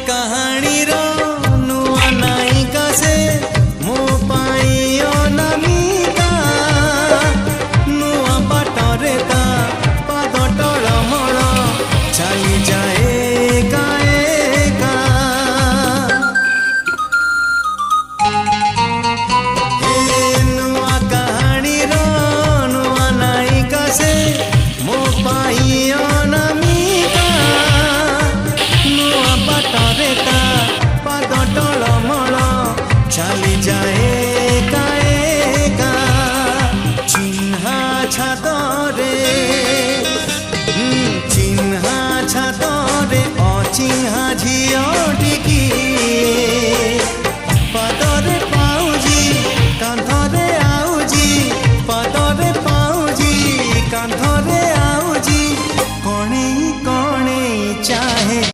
कहानी रो नुआ नायिका से मो पाई अनामिका नुआ बाटरे ता पाद टळमळ चली जाए एका एका नुआ कहानी रो नुआ नायिका से मो पाई अनामिका नुआ बाटरे ता पाद टळमळ चली जाए एका एका चिन्हा छातरे चिन्हा छातरे अचिन्हा झियो टिकी